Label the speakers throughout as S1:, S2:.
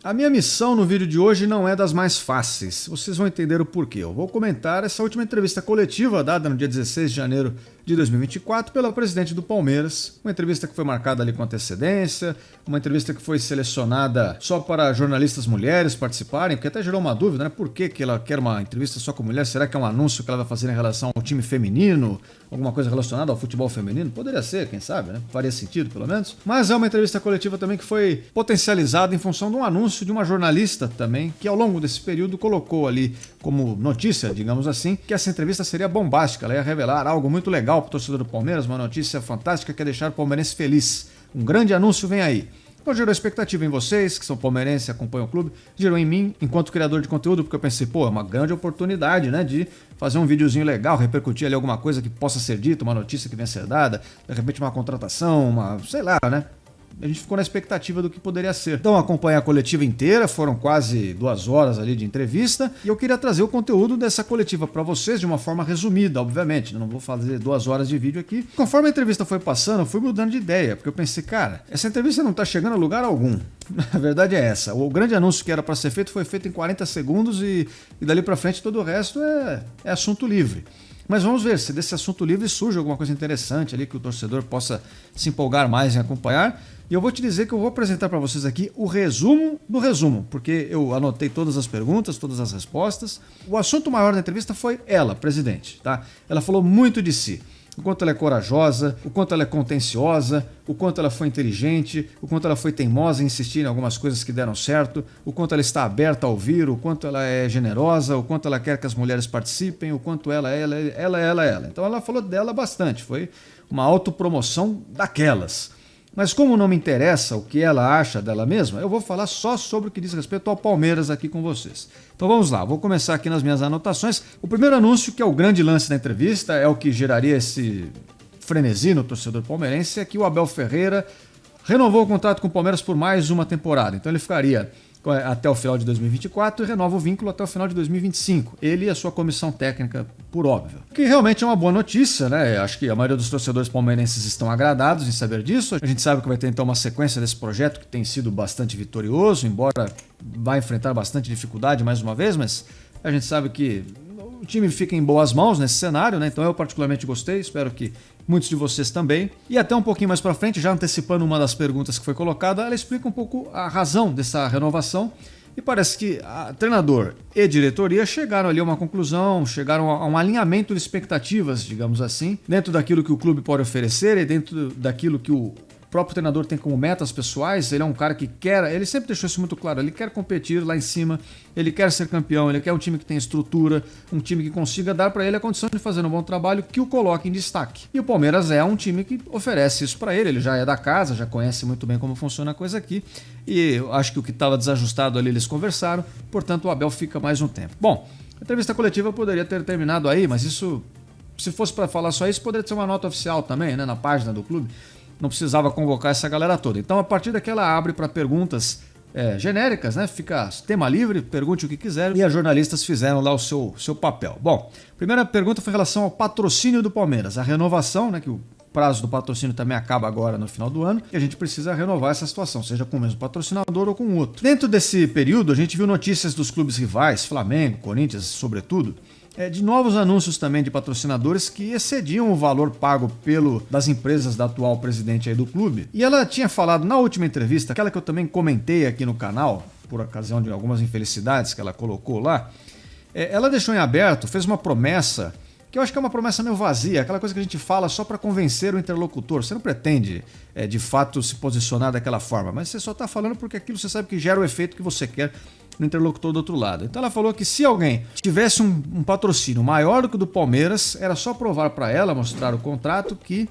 S1: A minha missão no vídeo de hoje não é das mais fáceis, vocês vão entender o porquê. Eu vou comentar essa última entrevista coletiva dada no dia 16 de janeiro de 2024 pela presidente do Palmeiras, uma entrevista que foi marcada ali com antecedência, uma entrevista que foi selecionada só para jornalistas mulheres participarem, porque até gerou uma dúvida, né? Por que ela quer uma entrevista só com mulher? Será que é um anúncio que ela vai fazer em relação ao time feminino? Alguma coisa relacionada ao futebol feminino? Poderia ser, quem sabe, né? Faria sentido, pelo menos. Mas é uma entrevista coletiva também que foi potencializada em função de um anúncio de uma jornalista também, que ao longo desse período colocou ali como notícia, digamos assim, que essa entrevista seria bombástica, ela ia revelar algo muito legal para o torcedor do Palmeiras, uma notícia fantástica que ia deixar o palmeirense feliz. Um grande anúncio vem aí. Então gerou expectativa em vocês, que são palmeirenses e acompanham o clube, gerou em mim, enquanto criador de conteúdo, porque eu pensei, pô, é uma grande oportunidade, né, de fazer um videozinho legal, repercutir ali alguma coisa que possa ser dita, uma notícia que venha a ser dada, de repente uma contratação, uma, sei lá, né? A gente ficou na expectativa do que poderia ser. Então acompanhei a coletiva inteira, foram quase 2 horas ali de entrevista, e eu queria trazer o conteúdo dessa coletiva para vocês de uma forma resumida, obviamente, eu não vou fazer 2 horas de vídeo aqui. Conforme a entrevista foi passando, eu fui mudando de ideia, porque eu pensei, cara, essa entrevista não tá chegando a lugar algum. A verdade é essa, o grande anúncio que era para ser feito foi feito em 40 segundos e dali para frente todo o resto é assunto livre. Mas vamos ver se desse assunto livre surge alguma coisa interessante ali que o torcedor possa se empolgar mais em acompanhar. E eu vou te dizer que eu vou apresentar para vocês aqui o resumo do resumo, porque eu anotei todas as perguntas, todas as respostas. O assunto maior da entrevista foi ela, presidente, tá? Ela falou muito de si. O quanto ela é corajosa, o quanto ela é contenciosa, o quanto ela foi inteligente, o quanto ela foi teimosa em insistir em algumas coisas que deram certo, o quanto ela está aberta a ouvir, o quanto ela é generosa, o quanto ela quer que as mulheres participem, o quanto ela. Então ela falou dela bastante, foi uma autopromoção daquelas. Mas como não me interessa o que ela acha dela mesma, eu vou falar só sobre o que diz respeito ao Palmeiras aqui com vocês. Então vamos lá, vou começar aqui nas minhas anotações. O primeiro anúncio, que é o grande lance da entrevista, é o que geraria esse frenesi no torcedor palmeirense, é que o Abel Ferreira renovou o contrato com o Palmeiras por mais uma temporada. Então ele ficaria até o final de 2024 e renova o vínculo até o final de 2025. Ele e a sua comissão técnica, por óbvio. Que realmente é uma boa notícia, né? Acho que a maioria dos torcedores palmeirenses estão agradados em saber disso. A gente sabe que vai ter então uma sequência desse projeto que tem sido bastante vitorioso, embora vai enfrentar bastante dificuldade mais uma vez, mas a gente sabe que o time fica em boas mãos nesse cenário, né? Então eu particularmente gostei, espero que muitos de vocês também. E até um pouquinho mais para frente, já antecipando uma das perguntas que foi colocada, ela explica um pouco a razão dessa renovação. E parece que treinador e diretoria chegaram ali a uma conclusão, chegaram a um alinhamento de expectativas, digamos assim, dentro daquilo que o clube pode oferecer e dentro daquilo que o próprio treinador tem como metas pessoais. Ele é um cara que quer, ele sempre deixou isso muito claro, ele quer competir lá em cima, ele quer ser campeão, ele quer um time que tem estrutura, um time que consiga dar para ele a condição de fazer um bom trabalho que o coloque em destaque. E o Palmeiras é um time que oferece isso para ele, ele já é da casa, já conhece muito bem como funciona a coisa aqui, e eu acho que o que estava desajustado ali eles conversaram, portanto o Abel fica mais um tempo. Bom, a entrevista coletiva poderia ter terminado aí, mas isso, se fosse para falar só isso, poderia ser uma nota oficial também, né, na página do clube. Não precisava convocar essa galera toda. Então, a partir daqui, ela abre para perguntas genéricas, né? Fica tema livre, pergunte o que quiser. E as jornalistas fizeram lá o seu papel. Bom, a primeira pergunta foi em relação ao patrocínio do Palmeiras. A renovação, né? Que o prazo do patrocínio também acaba agora no final do ano. E a gente precisa renovar essa situação, seja com o mesmo patrocinador ou com outro. Dentro desse período, a gente viu notícias dos clubes rivais, Flamengo, Corinthians, sobretudo, de novos anúncios também de patrocinadores que excediam o valor pago das empresas da atual presidente aí do clube. E ela tinha falado na última entrevista, aquela que eu também comentei aqui no canal, por ocasião de algumas infelicidades que ela colocou lá, ela deixou em aberto, fez uma promessa, que eu acho que é uma promessa meio vazia, aquela coisa que a gente fala só para convencer o interlocutor. Você não pretende, de fato, se posicionar daquela forma, mas você só está falando porque aquilo você sabe que gera o efeito que você quer no interlocutor do outro lado. Então ela falou que se alguém tivesse um patrocínio maior do que o do Palmeiras, era só provar para ela, mostrar o contrato, que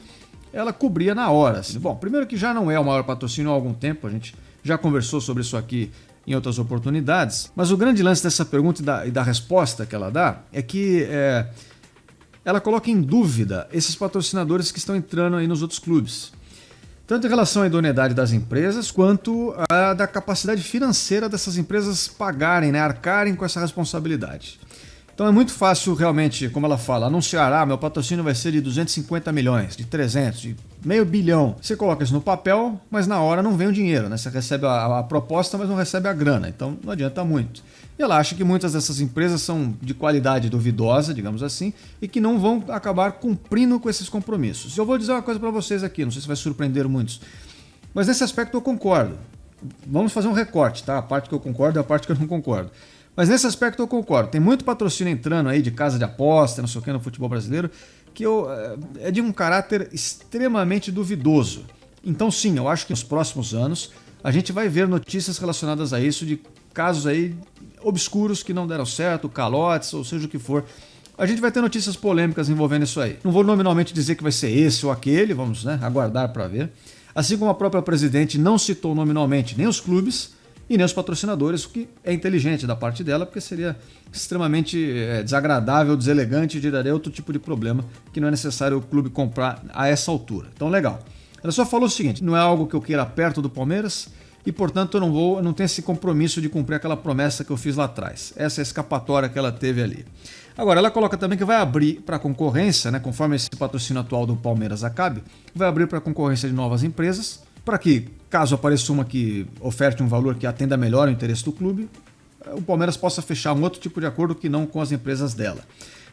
S1: ela cobria na hora. Bom, primeiro que já não é o maior patrocínio há algum tempo, a gente já conversou sobre isso aqui em outras oportunidades, mas o grande lance dessa pergunta e da resposta que ela dá é que ela coloca em dúvida esses patrocinadores que estão entrando aí nos outros clubes. Tanto em relação à idoneidade das empresas, quanto a da capacidade financeira dessas empresas pagarem, né, arcarem com essa responsabilidade. Então é muito fácil realmente, como ela fala, anunciar, meu patrocínio vai ser de 250 milhões, de 300, de meio bilhão. Você coloca isso no papel, mas na hora não vem o dinheiro, né? Você recebe a proposta, mas não recebe a grana, então não adianta muito. E ela acha que muitas dessas empresas são de qualidade duvidosa, digamos assim, e que não vão acabar cumprindo com esses compromissos. Eu vou dizer uma coisa para vocês aqui, não sei se vai surpreender muitos, mas nesse aspecto eu concordo. Vamos fazer um recorte, tá? A parte que eu concordo e a parte que eu não concordo. Mas nesse aspecto eu concordo. Tem muito patrocínio entrando aí de casa de aposta, não sei o que, no futebol brasileiro, que é de um caráter extremamente duvidoso. Então sim, eu acho que nos próximos anos a gente vai ver notícias relacionadas a isso, de casos aí obscuros que não deram certo, calotes, ou seja o que for. A gente vai ter notícias polêmicas envolvendo isso aí. Não vou nominalmente dizer que vai ser esse ou aquele, vamos, né, aguardar para ver. Assim como a própria presidente não citou nominalmente nem os clubes e nem os patrocinadores, o que é inteligente da parte dela, porque seria extremamente desagradável, deselegante e geraria outro tipo de problema que não é necessário o clube comprar a essa altura. Então, legal. Ela só falou o seguinte, não é algo que eu queira perto do Palmeiras e, portanto, eu não tenho esse compromisso de cumprir aquela promessa que eu fiz lá atrás. Essa é a escapatória que ela teve ali. Agora, ela coloca também que vai abrir para concorrência, né, conforme esse patrocínio atual do Palmeiras acabe, vai abrir para concorrência de novas empresas, para que, caso apareça uma que oferte um valor que atenda melhor o interesse do clube, o Palmeiras possa fechar um outro tipo de acordo que não com as empresas dela.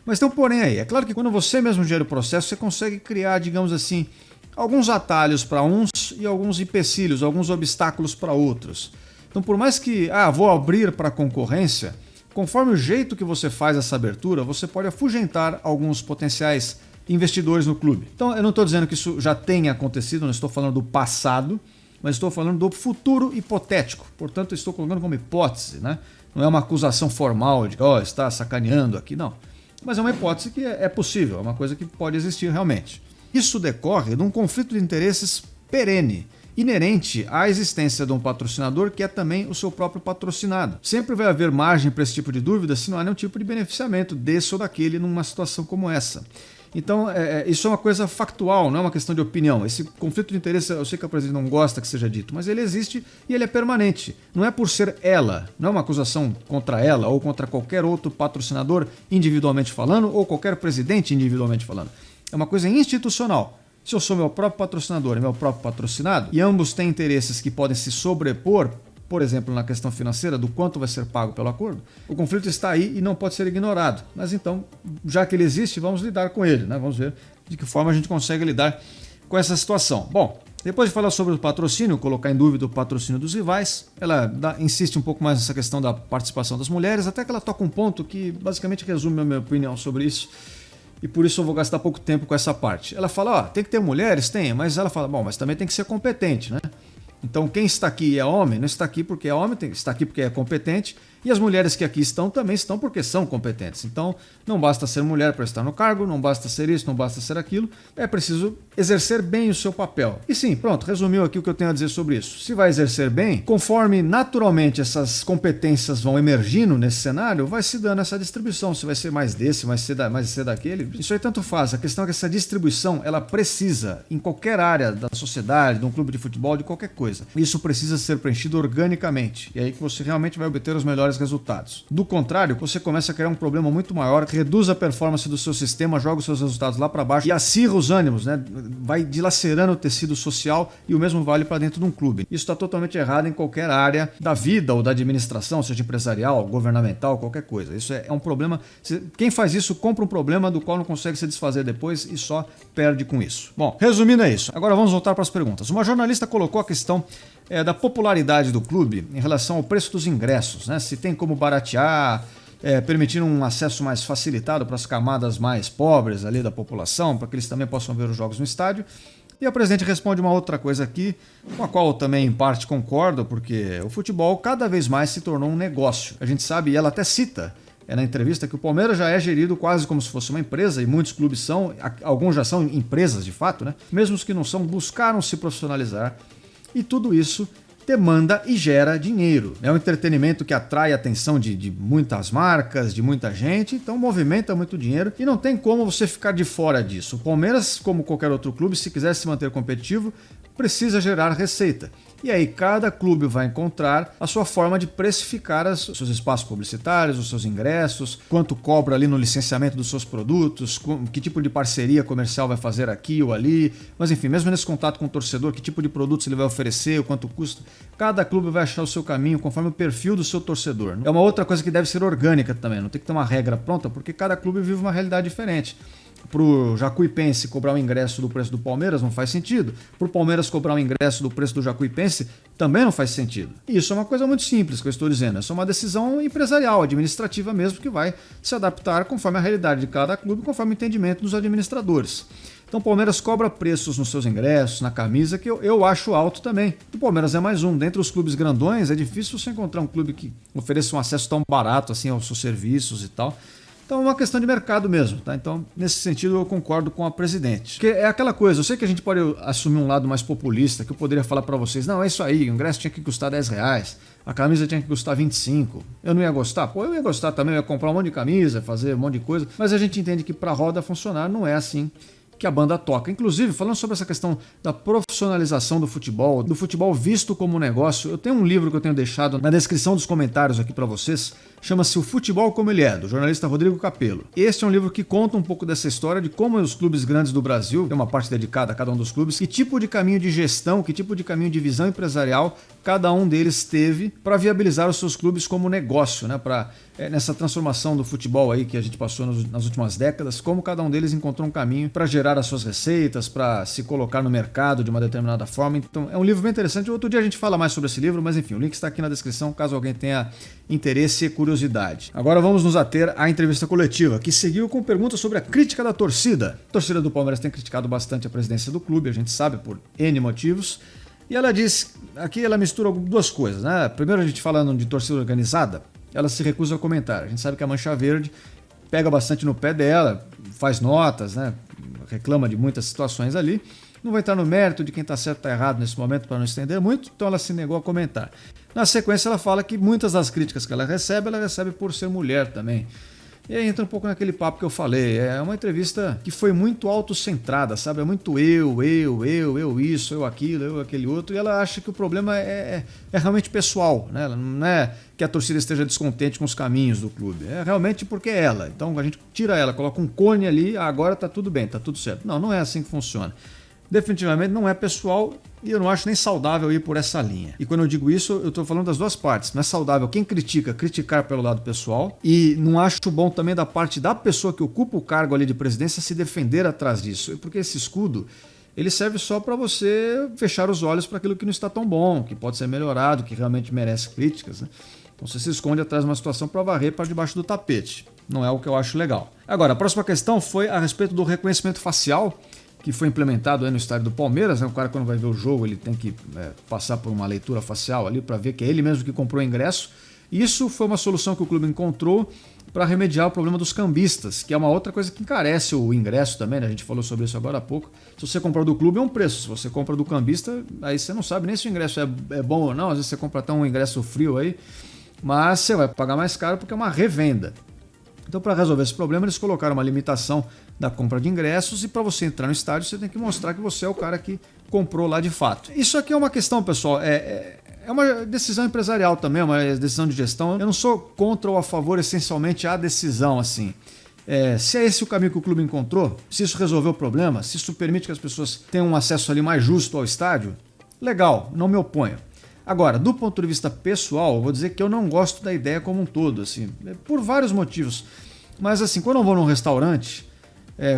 S1: Mas tem um porém aí. É claro que quando você mesmo gera o processo, você consegue criar, digamos assim, alguns atalhos para uns e alguns empecilhos, alguns obstáculos para outros. Então, por mais que, vou abrir para concorrência, conforme o jeito que você faz essa abertura, você pode afugentar alguns potenciais investidores no clube. Então, eu não estou dizendo que isso já tenha acontecido, não estou falando do passado, mas estou falando do futuro hipotético. Portanto, estou colocando como hipótese, né? Não é uma acusação formal de que está sacaneando aqui, não. Mas é uma hipótese que é possível, é uma coisa que pode existir realmente. Isso decorre de um conflito de interesses perene, inerente à existência de um patrocinador que é também o seu próprio patrocinado. Sempre vai haver margem para esse tipo de dúvida se não há nenhum tipo de beneficiamento desse ou daquele numa situação como essa. Então, isso é uma coisa factual, não é uma questão de opinião. Esse conflito de interesse, eu sei que a presidente não gosta que seja dito, mas ele existe e ele é permanente. Não é por ser ela, não é uma acusação contra ela ou contra qualquer outro patrocinador individualmente falando ou qualquer presidente individualmente falando. É uma coisa institucional. Se eu sou meu próprio patrocinador e meu próprio patrocinado, e ambos têm interesses que podem se sobrepor, por exemplo, na questão financeira, do quanto vai ser pago pelo acordo, o conflito está aí e não pode ser ignorado. Mas então, já que ele existe, vamos lidar com ele, né? Vamos ver de que forma a gente consegue lidar com essa situação. Bom, depois de falar sobre o patrocínio, colocar em dúvida o patrocínio dos rivais, ela insiste um pouco mais nessa questão da participação das mulheres, até que ela toca um ponto que basicamente resume a minha opinião sobre isso. E por isso eu vou gastar pouco tempo com essa parte. Ela fala, tem que ter mulheres? Tem, mas ela fala, mas também tem que ser competente, né? Então quem está aqui é homem, não está aqui porque é homem, está aqui porque é competente, e as mulheres que aqui estão também estão porque são competentes. Então não basta ser mulher para estar no cargo, não basta ser isso, não basta ser aquilo, é preciso exercer bem o seu papel. E sim, pronto, resumiu aqui o que eu tenho a dizer sobre isso. Se vai exercer bem, conforme naturalmente essas competências vão emergindo nesse cenário, vai se dando essa distribuição, se vai ser mais desse, vai ser daquele, isso aí tanto faz. A questão é que essa distribuição, ela precisa, em qualquer área da sociedade, de um clube de futebol, de qualquer coisa. Isso precisa ser preenchido organicamente, e aí que você realmente vai obter os melhores resultados. Do contrário, você começa a criar um problema muito maior, reduz a performance do seu sistema, joga os seus resultados lá para baixo e acirra os ânimos, né? Vai dilacerando o tecido social, e o mesmo vale para dentro de um clube. Isso está totalmente errado em qualquer área da vida ou da administração, seja empresarial, governamental, qualquer coisa. Isso é um problema. Quem faz isso compra um problema do qual não consegue se desfazer depois e só perde com isso. Bom, resumindo é isso. Agora vamos voltar para as perguntas. Uma jornalista colocou a questão da popularidade do clube em relação ao preço dos ingressos, né? Se tem como baratear, permitir um acesso mais facilitado para as camadas mais pobres ali da população, para que eles também possam ver os jogos no estádio. E a presidente responde uma outra coisa aqui, com a qual eu também em parte concordo, porque o futebol cada vez mais se tornou um negócio. A gente sabe, e ela até cita na entrevista, que o Palmeiras já é gerido quase como se fosse uma empresa, e muitos clubes são, alguns já são empresas de fato, né? Mesmo os que não são, buscaram se profissionalizar. E tudo isso demanda e gera dinheiro. É um entretenimento que atrai a atenção de muitas marcas, de muita gente, então movimenta muito dinheiro e não tem como você ficar de fora disso. O Palmeiras, como qualquer outro clube, se quiser se manter competitivo, precisa gerar receita. E aí cada clube vai encontrar a sua forma de precificar os seus espaços publicitários, os seus ingressos, quanto cobra ali no licenciamento dos seus produtos, que tipo de parceria comercial vai fazer aqui ou ali. Mas enfim, mesmo nesse contato com o torcedor, que tipo de produtos ele vai oferecer, o quanto custa. Cada clube vai achar o seu caminho conforme o perfil do seu torcedor. É uma outra coisa que deve ser orgânica também, não tem que ter uma regra pronta, porque cada clube vive uma realidade diferente. Pro Jacuipense cobrar o ingresso do preço do Palmeiras não faz sentido. Pro Palmeiras cobrar o ingresso do preço do Jacuipense também não faz sentido. E isso é uma coisa muito simples que eu estou dizendo. Isso é uma decisão empresarial, administrativa mesmo, que vai se adaptar conforme a realidade de cada clube, conforme o entendimento dos administradores. Então o Palmeiras cobra preços nos seus ingressos, na camisa, que eu acho alto também. O Palmeiras é mais um. Dentre os clubes grandões, é difícil você encontrar um clube que ofereça um acesso tão barato assim aos seus serviços e tal. Então é uma questão de mercado mesmo, tá? Então, nesse sentido, eu concordo com a presidente. Porque é aquela coisa, eu sei que a gente pode assumir um lado mais populista, que eu poderia falar para vocês, não, é isso aí, o ingresso tinha que custar R$10, a camisa tinha que custar 25. Eu não ia gostar? Pô, eu ia gostar também, eu ia comprar um monte de camisa, fazer um monte de coisa, mas a gente entende que para a roda funcionar não é assim que a banda toca. Inclusive, falando sobre essa questão da profissionalização do futebol visto como negócio, eu tenho um livro que eu tenho deixado na descrição dos comentários aqui para vocês, chama-se O Futebol Como Ele É, do jornalista Rodrigo Capello. Este é um livro que conta um pouco dessa história de como os clubes grandes do Brasil, tem uma parte dedicada a cada um dos clubes, que tipo de caminho de gestão, que tipo de caminho de visão empresarial cada um deles teve para viabilizar os seus clubes como negócio, né? Nessa transformação do futebol aí que a gente passou nas últimas décadas, como cada um deles encontrou um caminho para gerar as suas receitas, para se colocar no mercado de uma determinada forma. Então é um livro bem interessante. Outro dia a gente fala mais sobre esse livro, mas enfim, o link está aqui na descrição caso alguém tenha interesse e curiosidade. Agora vamos nos ater à entrevista coletiva, que seguiu com perguntas sobre a crítica da torcida. A torcida do Palmeiras tem criticado bastante a presidência do clube, a gente sabe, por N motivos. E ela diz, aqui ela mistura duas coisas, né? Primeiro a gente falando de torcida organizada, ela se recusa a comentar. A gente sabe que a Mancha Verde pega bastante no pé dela, faz notas, né? Reclama de muitas situações ali. Não vai entrar no mérito de quem está certo ou errado nesse momento para não estender muito, então ela se negou a comentar. Na sequência ela fala que muitas das críticas que ela recebe por ser mulher também. E aí entra um pouco naquele papo que eu falei, é uma entrevista que foi muito autocentrada, sabe? É muito eu isso, eu aquilo, eu aquele outro, e ela acha que o problema é realmente pessoal, né? Não é que a torcida esteja descontente com os caminhos do clube, é realmente porque é ela. Então a gente tira ela, coloca um cone ali, agora tá tudo bem, tá tudo certo. Não, não é assim que funciona. Definitivamente não é pessoal e eu não acho nem saudável ir por essa linha. E quando eu digo isso, eu estou falando das duas partes. Não é saudável quem criticar pelo lado pessoal, e não acho bom também da parte da pessoa que ocupa o cargo ali de presidência se defender atrás disso. Porque esse escudo, ele serve só para você fechar os olhos para aquilo que não está tão bom, que pode ser melhorado, que realmente merece críticas, né? Então você se esconde atrás de uma situação para varrer para debaixo do tapete. Não é o que eu acho legal. Agora, a próxima questão foi a respeito do reconhecimento facial, que foi implementado aí no estádio do Palmeiras, né? O cara, quando vai ver o jogo, ele tem que passar por uma leitura facial ali para ver que é ele mesmo que comprou o ingresso. Isso foi uma solução que o clube encontrou para remediar o problema dos cambistas, que é uma outra coisa que encarece o ingresso também, né? A gente falou sobre isso agora há pouco. Se você comprar do clube é um preço, se você compra do cambista, aí você não sabe nem se o ingresso é bom ou não. Às vezes você compra até um ingresso frio aí, mas você vai pagar mais caro porque é uma revenda. Então, para resolver esse problema, eles colocaram uma limitação da compra de ingressos, e para você entrar no estádio, você tem que mostrar que você é o cara que comprou lá de fato. Isso aqui é uma questão, pessoal, é uma decisão empresarial também, uma decisão de gestão. Eu não sou contra ou a favor, essencialmente, a decisão, assim. Se é esse o caminho que o clube encontrou, se isso resolveu o problema, se isso permite que as pessoas tenham um acesso ali mais justo ao estádio, legal, não me oponho. Agora, do ponto de vista pessoal, eu vou dizer que eu não gosto da ideia como um todo, assim, por vários motivos. Mas assim, quando eu vou num restaurante,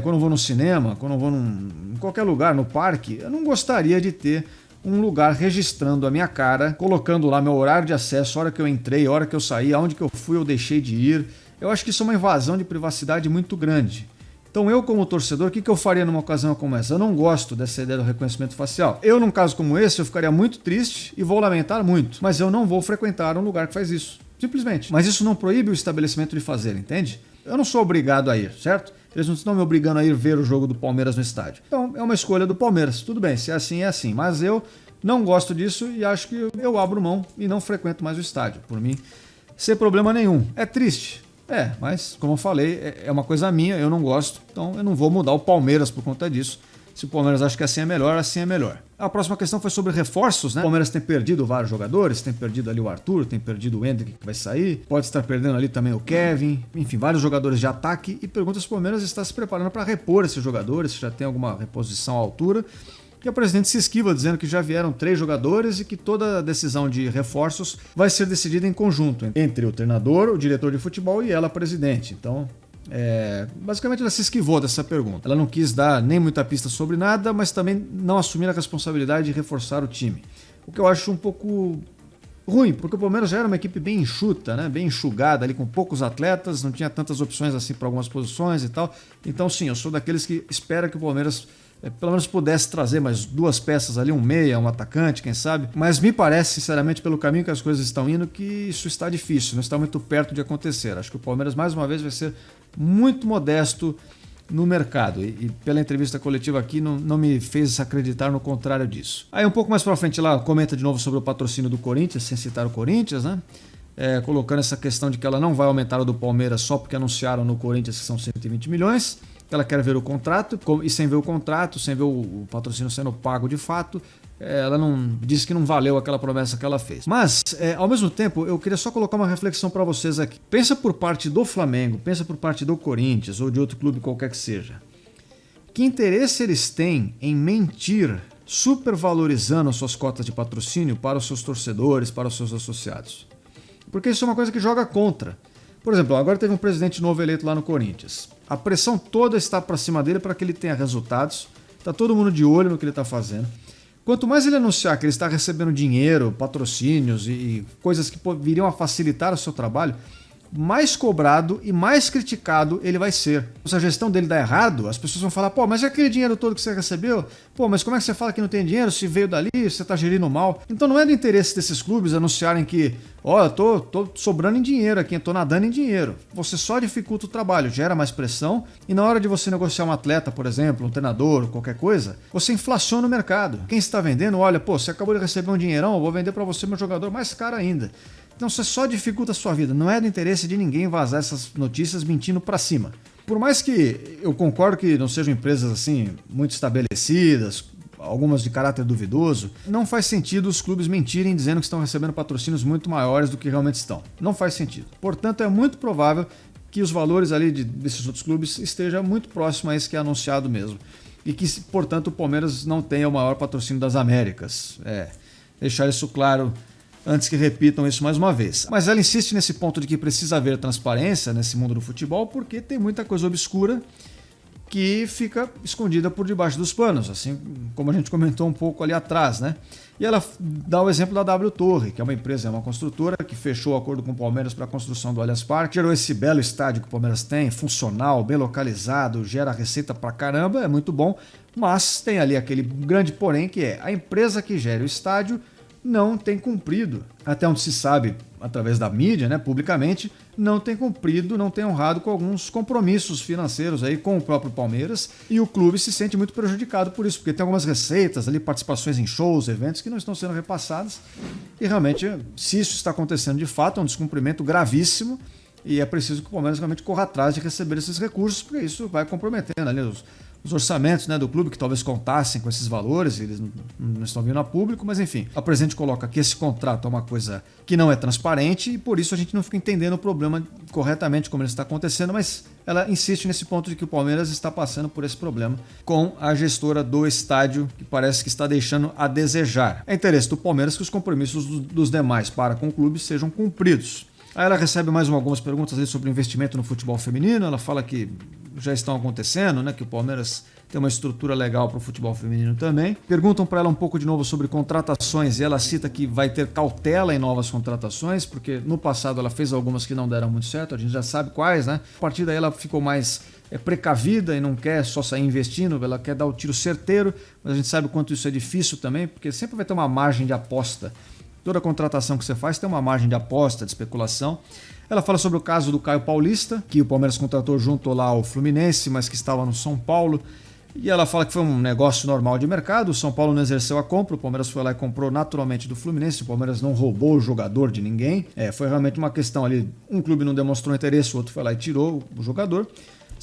S1: quando eu vou no cinema, quando eu vou em qualquer lugar, no parque, eu não gostaria de ter um lugar registrando a minha cara, colocando lá meu horário de acesso, a hora que eu entrei, a hora que eu saí, aonde que eu fui ou deixei de ir. Eu acho que isso é uma invasão de privacidade muito grande. Então eu, como torcedor, o que eu faria numa ocasião como essa? Eu não gosto dessa ideia do reconhecimento facial. Eu, num caso como esse, eu ficaria muito triste e vou lamentar muito. Mas eu não vou frequentar um lugar que faz isso. Simplesmente. Mas isso não proíbe o estabelecimento de fazer, entende? Eu não sou obrigado a ir, certo? Eles não estão me obrigando a ir ver o jogo do Palmeiras no estádio. Então é uma escolha do Palmeiras. Tudo bem, se é assim, é assim. Mas eu não gosto disso e acho que eu abro mão e não frequento mais o estádio. Por mim, sem problema nenhum. É triste. Mas como eu falei, é uma coisa minha, eu não gosto, então eu não vou mudar o Palmeiras por conta disso. Se o Palmeiras acha que assim é melhor, assim é melhor. A próxima questão foi sobre reforços, né? O Palmeiras tem perdido vários jogadores, tem perdido ali o Arthur, tem perdido o Hendrick que vai sair, pode estar perdendo ali também o Kevin, enfim, vários jogadores de ataque, e pergunta se o Palmeiras está se preparando para repor esses jogadores, se já tem alguma reposição à altura. E o presidente se esquiva dizendo que já vieram 3 jogadores e que toda a decisão de reforços vai ser decidida em conjunto entre o treinador, o diretor de futebol e ela, presidente. Então, basicamente ela se esquivou dessa pergunta. Ela não quis dar nem muita pista sobre nada, mas também não assumir a responsabilidade de reforçar o time. O que eu acho um pouco ruim, porque o Palmeiras já era uma equipe bem enxuta, né? Bem enxugada ali, com poucos atletas, não tinha tantas opções assim para algumas posições e tal. Então sim, eu sou daqueles que espera que o Palmeiras pelo menos pudesse trazer mais 2 peças ali, um meia, um atacante, quem sabe. Mas me parece, sinceramente, pelo caminho que as coisas estão indo, que isso está difícil, não está muito perto de acontecer. Acho que o Palmeiras, mais uma vez, vai ser muito modesto no mercado. E pela entrevista coletiva aqui, não me fez acreditar no contrário disso. Aí um pouco mais pra frente lá, comenta de novo sobre o patrocínio do Corinthians, sem citar o Corinthians, né? Colocando essa questão de que ela não vai aumentar o do Palmeiras só porque anunciaram no Corinthians que são 120 milhões. Ela quer ver o contrato, e sem ver o contrato, sem ver o patrocínio sendo pago de fato, ela não disse que não valeu aquela promessa que ela fez. Mas, ao mesmo tempo, eu queria só colocar uma reflexão para vocês aqui. Pensa por parte do Flamengo, pensa por parte do Corinthians ou de outro clube qualquer que seja. Que interesse eles têm em mentir, supervalorizando as suas cotas de patrocínio para os seus torcedores, para os seus associados? Porque isso é uma coisa que joga contra. Por exemplo, agora teve um presidente novo eleito lá no Corinthians. A pressão toda está para cima dele para que ele tenha resultados. Está todo mundo de olho no que ele está fazendo. Quanto mais ele anunciar que ele está recebendo dinheiro, patrocínios e coisas que viriam a facilitar o seu trabalho, mais cobrado e mais criticado ele vai ser. Se a gestão dele dá errado, as pessoas vão falar, pô, mas e aquele dinheiro todo que você recebeu? Pô, mas como é que você fala que não tem dinheiro se veio dali, você está gerindo mal? Então não é do interesse desses clubes anunciarem que, ó, eu tô sobrando em dinheiro aqui, eu tô nadando em dinheiro. Você só dificulta o trabalho, gera mais pressão e na hora de você negociar um atleta, por exemplo, um treinador, qualquer coisa, você inflaciona o mercado. Quem está vendendo, olha, pô, você acabou de receber um dinheirão, eu vou vender para você meu jogador mais caro ainda. Então você só dificulta a sua vida. Não é do interesse de ninguém vazar essas notícias mentindo para cima. Por mais que eu concordo que não sejam empresas assim muito estabelecidas, algumas de caráter duvidoso, não faz sentido os clubes mentirem dizendo que estão recebendo patrocínios muito maiores do que realmente estão. Não faz sentido. Portanto, é muito provável que os valores ali desses outros clubes estejam muito próximos a esse que é anunciado mesmo. E que, portanto, o Palmeiras não tenha o maior patrocínio das Américas. Deixar isso claro antes que repitam isso mais uma vez. Mas ela insiste nesse ponto de que precisa haver transparência nesse mundo do futebol porque tem muita coisa obscura que fica escondida por debaixo dos panos, assim como a gente comentou um pouco ali atrás, né? E ela dá o exemplo da W Torre, que é uma empresa, é uma construtora que fechou o acordo com o Palmeiras para a construção do Allianz Parque, gerou esse belo estádio que o Palmeiras tem, funcional, bem localizado, gera receita pra caramba, é muito bom, mas tem ali aquele grande porém que é a empresa que gera o estádio não tem cumprido, até onde se sabe, através da mídia, né, publicamente, não tem cumprido, não tem honrado com alguns compromissos financeiros aí com o próprio Palmeiras e o clube se sente muito prejudicado por isso, porque tem algumas receitas ali, participações em shows, eventos que não estão sendo repassadas e realmente, se isso está acontecendo de fato, é um descumprimento gravíssimo e é preciso que o Palmeiras realmente corra atrás de receber esses recursos, porque isso vai comprometendo ali os orçamentos, né, do clube, que talvez contassem com esses valores, eles não estão vindo a público, mas enfim, a presidente coloca que esse contrato é uma coisa que não é transparente e por isso a gente não fica entendendo o problema corretamente como ele está acontecendo, mas ela insiste nesse ponto de que o Palmeiras está passando por esse problema com a gestora do estádio, que parece que está deixando a desejar. É interesse do Palmeiras que os compromissos dos demais para com o clube sejam cumpridos. Aí ela recebe mais algumas perguntas ali sobre investimento no futebol feminino, ela fala que já estão acontecendo, né, que o Palmeiras tem uma estrutura legal para o futebol feminino também. Perguntam para ela um pouco de novo sobre contratações e ela cita que vai ter cautela em novas contratações, porque no passado ela fez algumas que não deram muito certo, a gente já sabe quais, né? A partir daí ela ficou mais precavida e não quer só sair investindo, ela quer dar o tiro certeiro, mas a gente sabe o quanto isso é difícil também, porque sempre vai ter uma margem de aposta. Toda contratação que você faz tem uma margem de aposta, de especulação. Ela fala sobre o caso do Caio Paulista, que o Palmeiras contratou junto lá ao Fluminense, mas que estava no São Paulo. E ela fala que foi um negócio normal de mercado, o São Paulo não exerceu a compra, o Palmeiras foi lá e comprou naturalmente do Fluminense, o Palmeiras não roubou o jogador de ninguém. Foi realmente uma questão ali, um clube não demonstrou interesse, o outro foi lá e tirou o jogador.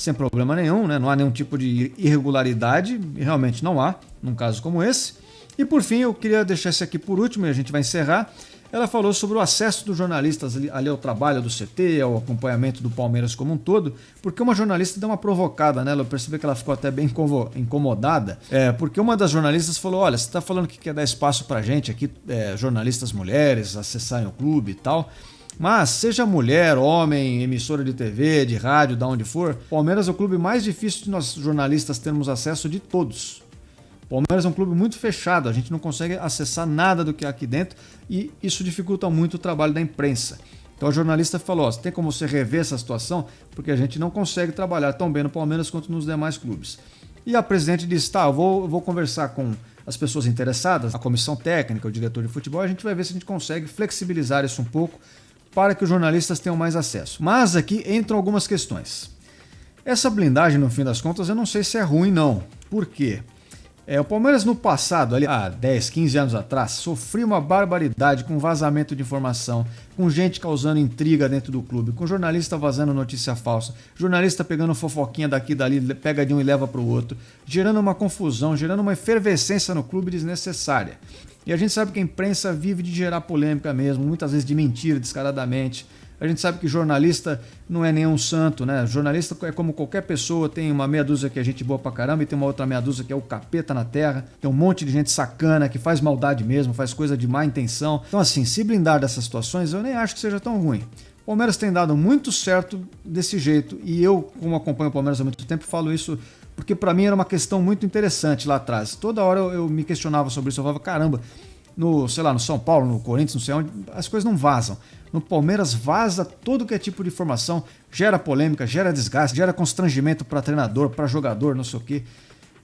S1: sem problema nenhum, né? Não há nenhum tipo de irregularidade, e realmente não há, num caso como esse. E por fim, eu queria deixar esse aqui por último, e a gente vai encerrar. Ela falou sobre o acesso dos jornalistas ali ao trabalho do CT, ao acompanhamento do Palmeiras como um todo, porque uma jornalista deu uma provocada nela, eu percebi que ela ficou até bem incomodada, porque uma das jornalistas falou, olha, você está falando que quer dar espaço pra gente aqui, jornalistas mulheres, acessarem o clube e tal, mas seja mulher, homem, emissora de TV, de rádio, de onde for, Palmeiras é o clube mais difícil de nós jornalistas termos acesso de todos. Palmeiras é um clube muito fechado, a gente não consegue acessar nada do que há aqui dentro e isso dificulta muito o trabalho da imprensa. Então a jornalista falou, tem como você rever essa situação? Porque a gente não consegue trabalhar tão bem no Palmeiras quanto nos demais clubes. E a presidente disse, eu vou conversar com as pessoas interessadas, a comissão técnica, o diretor de futebol, a gente vai ver se a gente consegue flexibilizar isso um pouco para que os jornalistas tenham mais acesso. Mas aqui entram algumas questões. Essa blindagem, no fim das contas, eu não sei se é ruim não. Por quê? O Palmeiras no passado, ali, há 10, 15 anos atrás, sofria uma barbaridade com vazamento de informação, com gente causando intriga dentro do clube, com jornalista vazando notícia falsa, jornalista pegando fofoquinha daqui e dali, pega de um e leva para o outro, gerando uma confusão, gerando uma efervescência no clube desnecessária. E a gente sabe que a imprensa vive de gerar polêmica mesmo, muitas vezes de mentira descaradamente. A gente sabe que jornalista não é nenhum santo, né? Jornalista é como qualquer pessoa, tem uma meia dúzia que é gente boa pra caramba e tem uma outra meia dúzia que é o capeta na terra. Tem um monte de gente sacana que faz maldade mesmo, faz coisa de má intenção. Então assim, se blindar dessas situações eu nem acho que seja tão ruim. O Palmeiras tem dado muito certo desse jeito e eu, como acompanho o Palmeiras há muito tempo, falo isso porque pra mim era uma questão muito interessante lá atrás. Toda hora eu me questionava sobre isso, eu falava, caramba, no São Paulo, no Corinthians, não sei onde, as coisas não vazam. No Palmeiras vaza todo que é tipo de informação, gera polêmica, gera desgaste, gera constrangimento para treinador, para jogador, não sei o quê.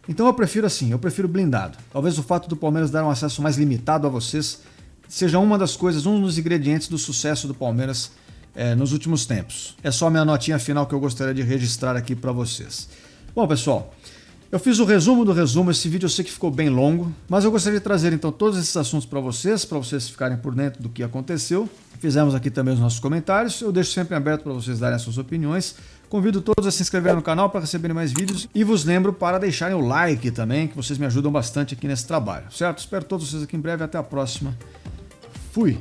S1: Então eu prefiro blindado. Talvez o fato do Palmeiras dar um acesso mais limitado a vocês seja uma das coisas, um dos ingredientes do sucesso do Palmeiras nos últimos tempos. É só a minha notinha final que eu gostaria de registrar aqui para vocês. Bom, pessoal, eu fiz o resumo do resumo, esse vídeo eu sei que ficou bem longo, mas eu gostaria de trazer então todos esses assuntos para vocês ficarem por dentro do que aconteceu. Fizemos aqui também os nossos comentários, eu deixo sempre aberto para vocês darem as suas opiniões. Convido todos a se inscreverem no canal para receberem mais vídeos e vos lembro para deixarem o like também, que vocês me ajudam bastante aqui nesse trabalho, certo? Espero todos vocês aqui em breve, até a próxima. Fui!